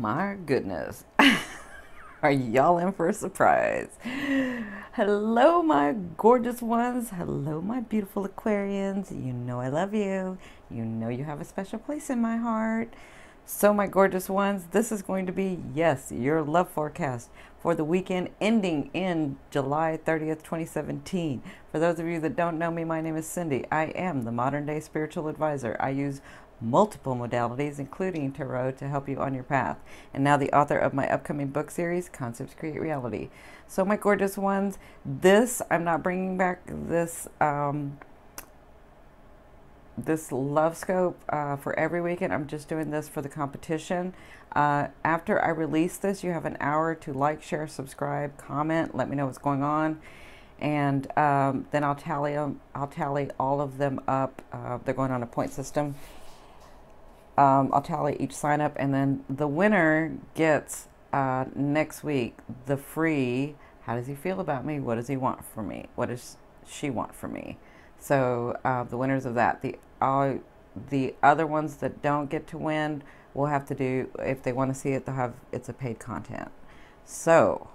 my goodness. Are y'all in for a surprise? Hello, my gorgeous ones. Hello, my beautiful Aquarians. You know I love you. You know you have a special place in my heart. So, my gorgeous ones, this is going to be, yes, your love forecast for the weekend ending in July 30th, 2017. For those of you that don't know me, my name is Cindy. I am the modern day spiritual advisor. I use multiple modalities, including tarot, to help you on your path. And now the author of my upcoming book series, Concepts Create Reality. So, my gorgeous ones, I'm not bringing back this this love scope for every weekend. I'm just doing this for the competition. After I release this, you have an hour to like, share, subscribe, comment, let me know what's going on, and then I'll tally them. I'll tally all of them up. They're going on a point system. I'll tally each sign up, and then the winner gets next week the free. How does he feel about me? What does he want from me? What does she want from me? So the winners of that, the other ones that don't get to win will have to do, if they want to see it, it's a paid content. So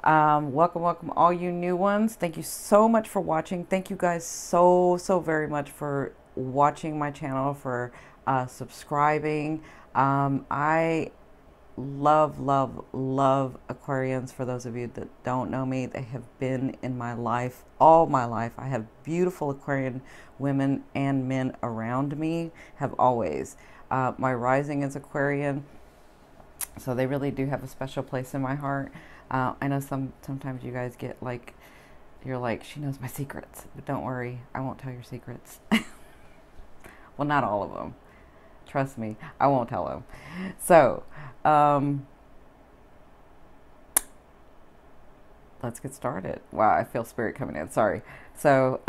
welcome all you new ones. Thank you so much for watching. Thank you guys so very much for watching my channel, for subscribing. I love Aquarians. For those of you that don't know me, they have been in my life all my life. I have beautiful Aquarian women and men around me, have always. My rising is Aquarian, so they really do have a special place in my heart. I know sometimes you guys get like, you're like, she knows my secrets, but don't worry, I won't tell your secrets. Well, not all of them. Trust me, I won't tell them. So, let's get started. Wow, I feel spirit coming in. Sorry. So,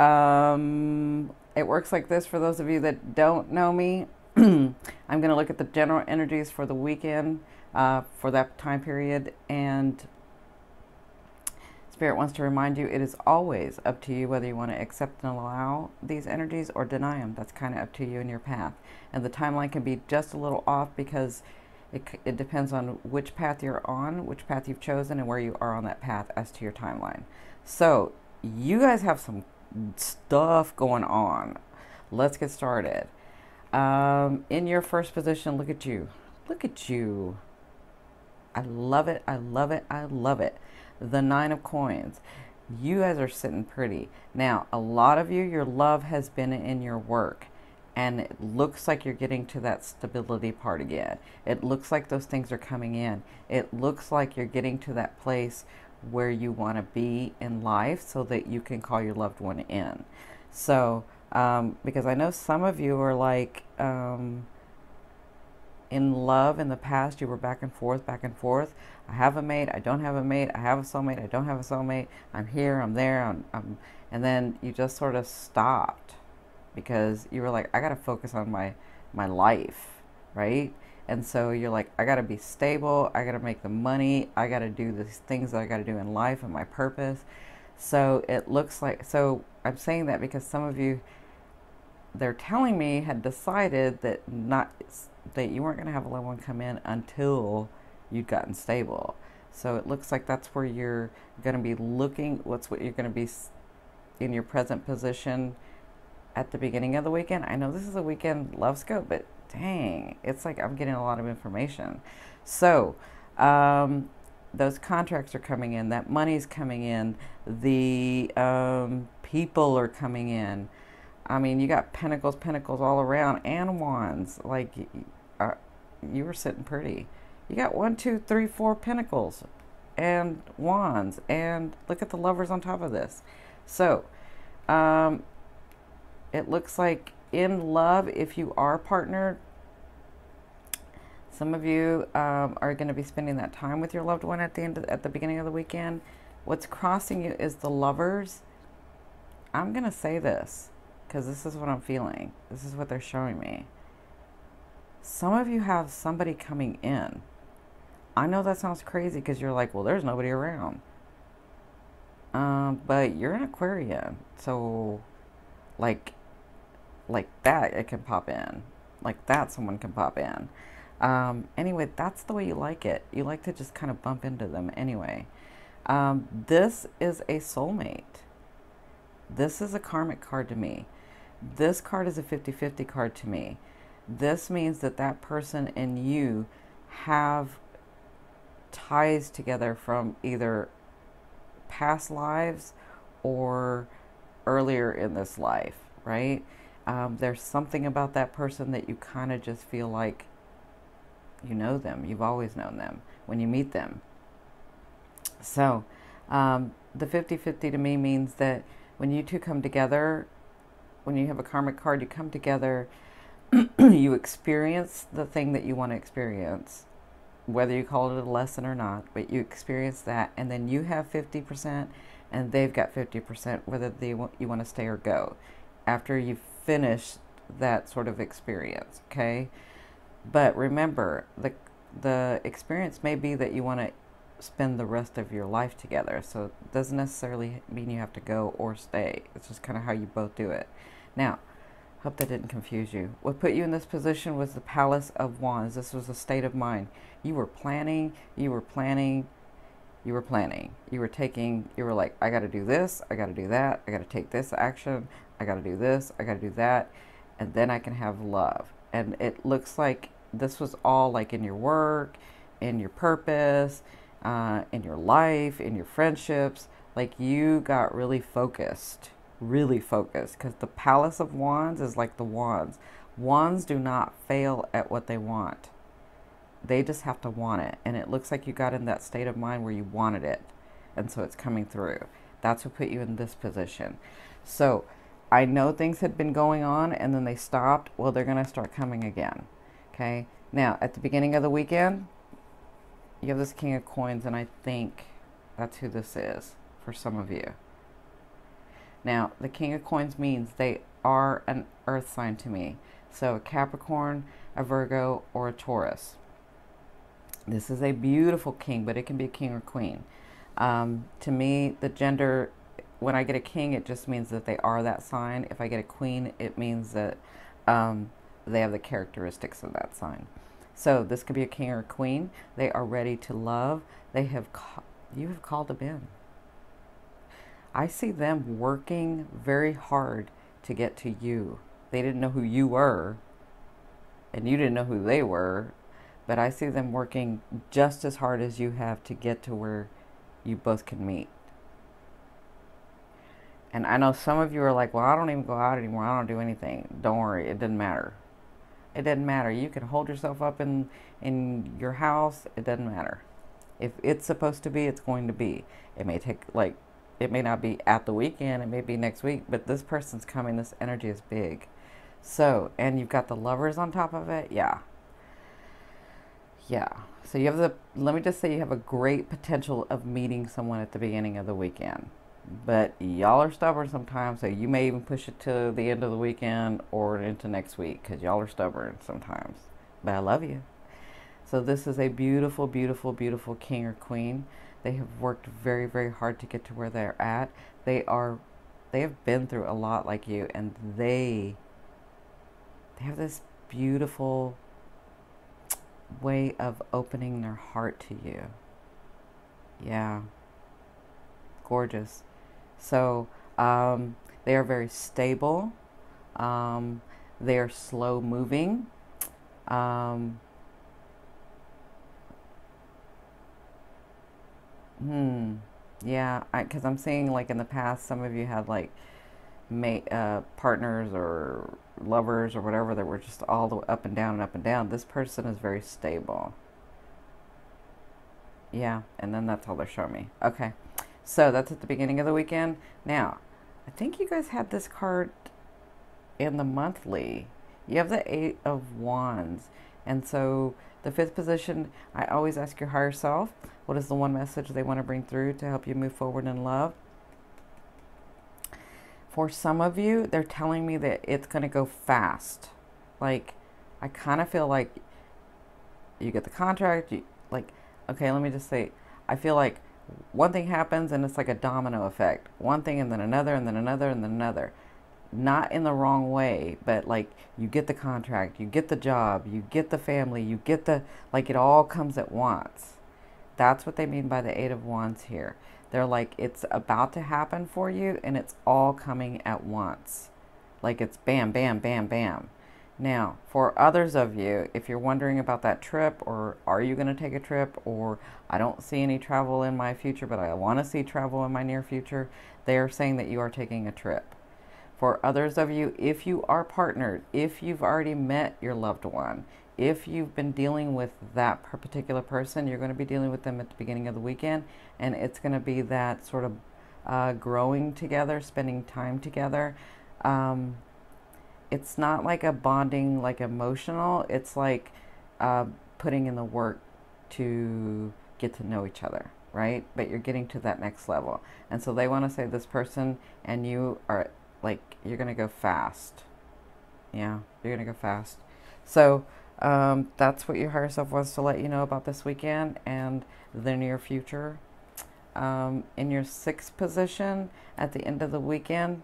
it works like this for those of you that don't know me. I'm going to look at the general energies for the weekend, for that time period, and Spirit wants to remind you it is always up to you whether you want to accept and allow these energies or deny them. That's kind of up to you and your path. And the timeline can be just a little off because it depends on which path you're on, which path you've chosen, and where you are on that path as to your timeline. So you guys have some stuff going on. Let's get started. In your first position, look at you. Look at you. I love it. I love it. I love it. The Nine of Coins. You guys are sitting pretty. Now, a lot of you, your love has been in your work, and it looks like you're getting to that stability part again. It looks like those things are coming in. It looks like you're getting to that place where you want to be in life so that you can call your loved one in. So, because I know some of you are like, in love in the past, you were back and forth. I have a mate, I don't have a mate, I have a soulmate, I don't have a soulmate, I'm here, I'm there, and then you just sort of stopped because you were like, I got to focus on my life, right? And so you're like, I got to be stable, I got to make the money, I got to do these things that I got to do in life and my purpose. So it looks like, so I'm saying that because some of you, they're telling me, had decided that you weren't going to have a loved one come in until you'd gotten stable. So it looks like that's where you're going to be looking, what you're going to be in your present position at the beginning of the weekend. I know this is a weekend love scope, but dang, it's like I'm getting a lot of information. So those contracts are coming in, that money's coming in, the people are coming in. I mean, you got pentacles all around, and wands. Like, you were sitting pretty. You got 1, 2, 3, 4 pentacles and wands, and look at the lovers on top of this. So it looks like in love, if you are partnered, some of you are going to be spending that time with your loved one at the beginning of the weekend. What's crossing you is the lovers. I'm going to say this because this is what I'm feeling. This is what they're showing me. Some of you have somebody coming in. I know that sounds crazy because you're like, well, there's nobody around. But you're an Aquarian, so like that, it can pop in. Like that, someone can pop in. Anyway, that's the way you like it. You like to just kind of bump into them anyway. This is a soulmate. This is a karmic card to me. This card is a 50-50 card to me. This means that that person and you have ties together from either past lives or earlier in this life, right? There's something about that person that you kind of just feel like you know them. You've always known them when you meet them. So the 50-50 to me means that when you two come together, when you have a karmic card, you come together, you experience the thing that you want to experience, whether you call it a lesson or not, but you experience that, and then you have 50% and they've got 50%, whether you want to stay or go after you've finished that sort of experience, okay? But remember, the experience may be that you want to spend the rest of your life together, so it doesn't necessarily mean you have to go or stay. It's just kind of how you both do it. Now, hope that didn't confuse you. What put you in this position was the Palace of Wands. This was a state of mind. You were planning, you were planning, you were planning. You were like, I got to do this, I got to do that, I got to take this action, I got to do this, I got to do that, and then I can have love. And it looks like this was all like in your work, in your purpose, in your life, in your friendships. Like you got really focused, because the Palace of Wands is like the wands. Wands do not fail at what they want. They just have to want it. And it looks like you got in that state of mind where you wanted it. And so it's coming through. That's what put you in this position. So I know things had been going on and then they stopped. Well, they're going to start coming again. Okay. Now, at the beginning of the weekend, you have this King of Coins, and I think that's who this is for some of you. Now, the King of Coins means they are an earth sign to me. So a Capricorn, a Virgo, or a Taurus. This is a beautiful king, but it can be a king or queen. To me, the gender, when I get a king, it just means that they are that sign. If I get a queen, it means that they have the characteristics of that sign. So this could be a king or a queen. They are ready to love. You have called them in. I see them working very hard to get to you. They didn't know who you were, and you didn't know who they were, but I see them working just as hard as you have to get to where you both can meet. And I know some of you are like, well, I don't even go out anymore. I don't do anything. Don't worry. It doesn't matter. It doesn't matter. You can hold yourself up in your house. It doesn't matter. If it's supposed to be, it's going to be. It may take, like, it may not be at the weekend. It may be next week. But this person's coming. This energy is big. So, and you've got the Lovers on top of it. Yeah. Yeah. So you have let me just say you have a great potential of meeting someone at the beginning of the weekend. But y'all are stubborn sometimes, so you may even push it to the end of the weekend or into next week because y'all are stubborn sometimes. But I love you. So this is a beautiful, beautiful, beautiful king or queen. They have worked very, very hard to get to where they're at. They have been through a lot like you, and they have this beautiful way of opening their heart to you. Yeah. Gorgeous. So they are very stable. They are slow moving. Yeah, because I'm seeing like in the past, some of you had like partners or lovers or whatever that were just all the way up and down and up and down. This person is very stable. Yeah, and then that's all they're showing me. Okay. So that's at the beginning of the weekend. Now, I think you guys had this card in the monthly. You have the 8 of Wands. And so the 5th position, I always ask your higher self, what is the one message they want to bring through to help you move forward in love? For some of you, they're telling me that it's going to go fast. Like, I kind of feel like you get the contract. Okay, let me just say, I feel like one thing happens and it's like a domino effect. One thing and then another and then another and then another. not in the wrong way, but like you get the contract, you get the job, you get the family, you get the, like it all comes at once. That's what they mean by the Eight of Wands here. They're like, it's about to happen for you and it's all coming at once. Like it's bam, bam, bam, bam. Now, for others of you, if you're wondering about that trip, or are you going to take a trip, or I don't see any travel in my future, but I want to see travel in my near future, they are saying that you are taking a trip. For others of you, if you are partnered, if you've already met your loved one, if you've been dealing with that particular person, you're going to be dealing with them at the beginning of the weekend, and it's going to be that sort of growing together, spending time together. It's not like a bonding, like emotional. It's like putting in the work to get to know each other, right? But you're getting to that next level. And so they want to say this person and you are like, you're going to go fast. Yeah, you're going to go fast. So that's what your higher self wants to let you know about this weekend and the near future. In your 6th position at the end of the weekend,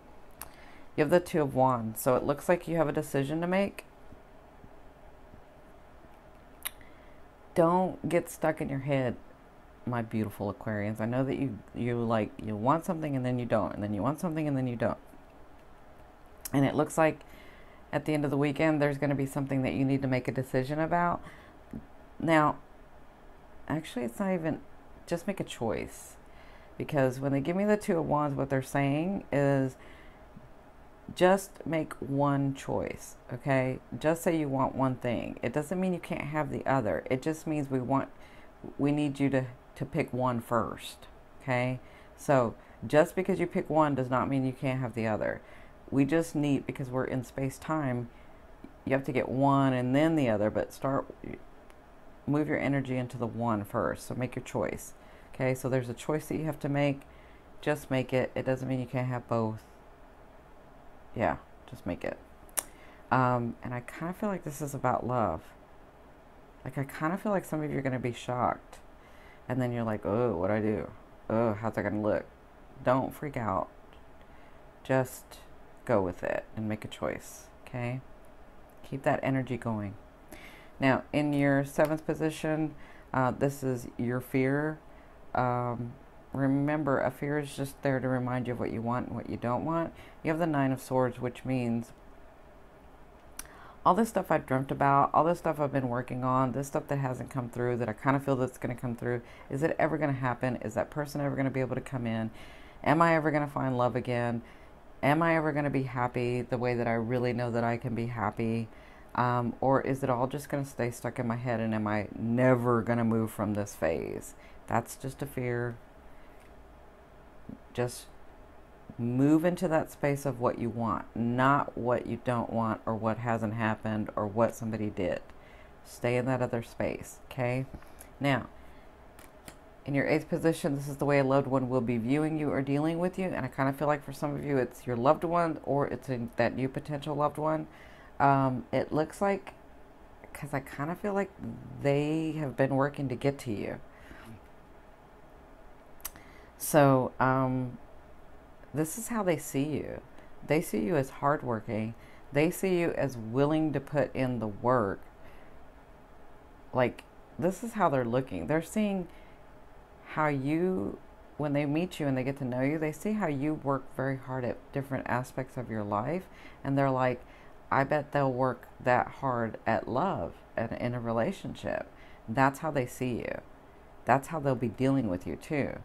you have the Two of Wands. So it looks like you have a decision to make. Don't get stuck in your head, my beautiful Aquarians. I know that you want something and then you don't, and then you want something and then you don't. And it looks like at the end of the weekend there's going to be something that you need to make a decision about. Now, actually it's not even, just make a choice. Because when they give me the Two of Wands, what they're saying is just make one choice, okay? Just say you want one thing. It doesn't mean you can't have the other. It just means we need you to pick one first, okay? So just because you pick one does not mean you can't have the other. We just need, because we're in space-time, you have to get one and then the other, but move your energy into the one first. So make your choice, okay? So there's a choice that you have to make. Just make it. It doesn't mean you can't have both. Yeah, just make it. And I kind of feel like this is about love. Like, I kind of feel like some of you are going to be shocked. And then you're like, oh, what'd I do? Oh, how's that going to look? Don't freak out. Just go with it and make a choice, okay? Keep that energy going. Now, in your 7th position, this is your fear. Remember, a fear is just there to remind you of what you want and what you don't want. You have the Nine of Swords, which means all this stuff I've dreamt about, all this stuff I've been working on, this stuff that hasn't come through, that I kind of feel that's going to come through. Is it ever going to happen? Is that person ever going to be able to come in? Am I ever going to find love again? Am I ever going to be happy the way that I really know that I can be happy? Or is it all just going to stay stuck in my head, and am I never going to move from this phase? That's just a fear. Just move into that space of what you want, not what you don't want or what hasn't happened or what somebody did. Stay in that other space, okay? Now, in your 8th position, this is the way a loved one will be viewing you or dealing with you. And I kind of feel like for some of you, it's your loved one or it's that new potential loved one. It looks like, because I kind of feel like they have been working to get to you. So, this is how they see you. They see you as hardworking. They see you as willing to put in the work. Like, this is how they're looking. They're seeing how you, when they meet you and they get to know you, they see how you work very hard at different aspects of your life. And they're like, I bet they'll work that hard at love and in a relationship. That's how they see you. That's how they'll be dealing with you too.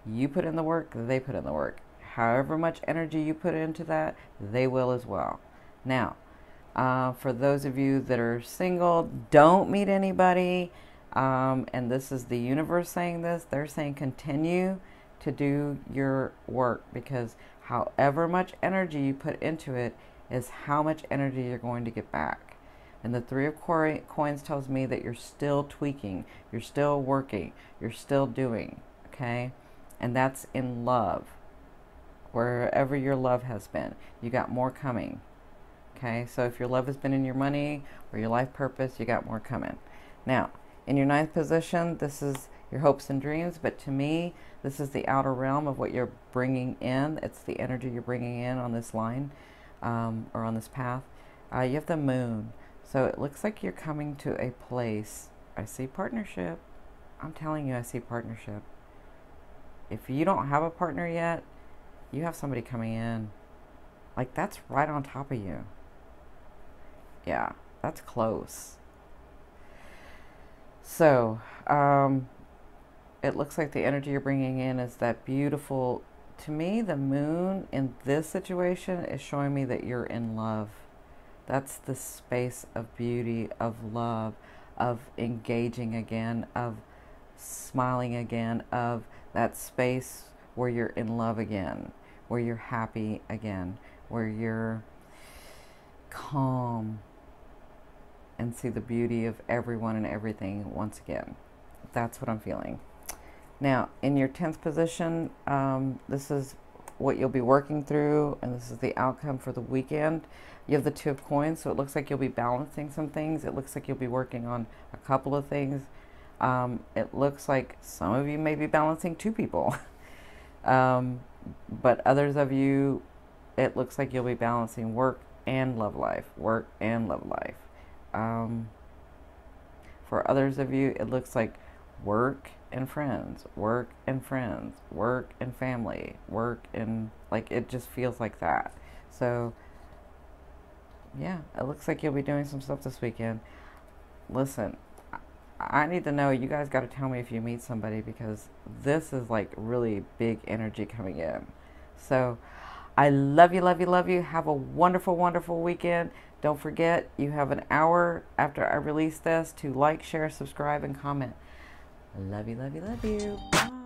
You put in the work, they put in the work. However much energy you put into that, they will as well. Now, for those of you that are single, don't meet anybody. And this is the universe saying this. They're saying continue to do your work, because however much energy you put into it is how much energy you're going to get back. And the Three of Coins tells me that you're still tweaking, you're still working, you're still doing, okay? And that's in love. Wherever your love has been, you got more coming, okay? So if your love has been in your money or your life purpose, you got more coming. Now, in your 9th position, this is your hopes and dreams, but to me, this is the outer realm of what you're bringing in. It's the energy you're bringing in on this line. or on this path. You have the moon. So it looks like you're coming to a place. I see partnership. I'm telling you, I see partnership. If you don't have a partner yet, you have somebody coming in. Like, that's right on top of you. Yeah, that's close. So, it looks like the energy you're bringing in is that beautiful. To me, the moon in this situation is showing me that you're in love. That's the space of beauty, of love, of engaging again, of smiling again, of that space where you're in love again, where you're happy again, where you're calm and see the beauty of everyone and everything once again. That's what I'm feeling. Now, in your 10th position, this is what you'll be working through, and this is the outcome for the weekend. You have the 2 of coins, so it looks like you'll be balancing some things. It looks like you'll be working on a couple of things. It looks like some of you may be balancing 2 people. But others of you, it looks like you'll be balancing work and love life. Work and love life. For others of you, it looks like work and friends, work and friends, work and family, work and, like, it just feels like that. So yeah, it looks like you'll be doing some stuff this weekend. Listen, I need to know, you guys got to tell me if you meet somebody, because this is like really big energy coming in. So I love you, love you, love you. Have a wonderful, wonderful weekend. Don't forget, you have an hour after I release this to like, share, subscribe, and comment. Love you, love you, love you. Bye.